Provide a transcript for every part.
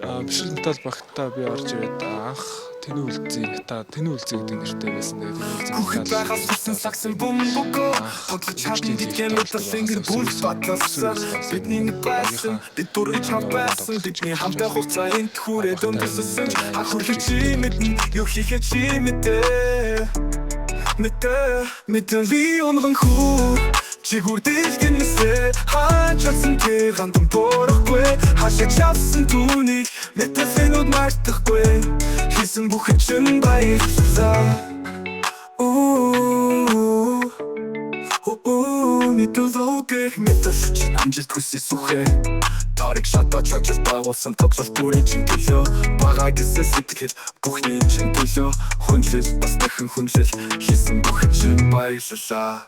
Бишрэнтэл багтаа би орж ирээд анх тэнүү үлзий гэдэг нэртэй байсан. Хүүхэд байхаас болсон сагсан бөмбөгөө бодлож чадсан гэдгээр бодлол ингээд бүр батласан. Бидний нэг байсан бид дурж хавбасан бидний хамтаа хуцаа энд хүрээд өнгөрсөн. Ахурлаг чи мэдэн юу хийхээ чи мэдээ би онгон хүү чигүрдэл гинэсээ хачсан тэр гандам борхгүй хашаа чавсан түүнийг мэдээсэнүүд мартахгүй хийсэн бүхэн чин баярлалаа мэдээлэг мэдээлж амжилт хүсээ сүхэ тарик шатаа чачс байгуулсан тоглолт бүрийн чин төлөө бага гэсэн сэтгэл бүхний чин төлөө хүнлэл бас дахин хүнлэл хийсэн бүхэн чин баярлалаа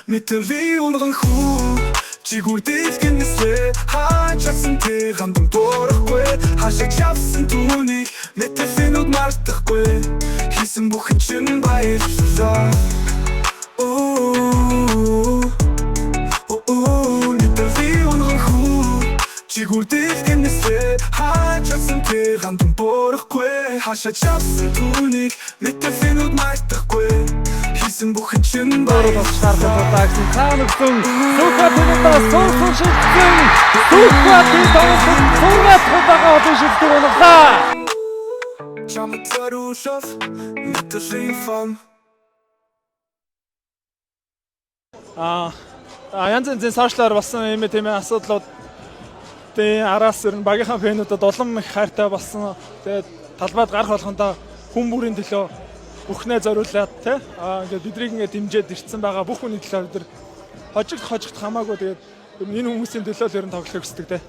Мэдээлэл онгон хүү чигүрдэл гинэсээ хачсан тэр гандам борхгүй хашаа чавсан түүнийг мэдээсэнүүд мартахгүй хийсэн бүхэн чин баярлалаа Чигүрдэл гинэсээ хачсан тэр гандам борхгүй хашаа чавсан түүнийг мэдээсэнүүд мартахгүй хийсэн бүхэн чин баярлалаа Такси цаанагсан Сукатинаас суусан шилжсэн Сукатинаас сургат худагаа олон шилдэг боллоо Чамтарушов мэдээлэл фам янз янзын сошиалар болсон юм тийм асуудлууд тэгээ араас ер нь багийнхаа фэнүүдэд улам их хайртай болсон. Тэгээд талбайд гарах болгондоо хүн бүрийн төлөө бүхнээ зориулаад тий ингээд бидрийг ингээд дэмжиж ирсэн байгаа бүх хүний төлөө бид нар хожигт хамаагүй тэгээд энэ хүмүүсийн төлөө л ер нь тоглохыг хүсдэг тий.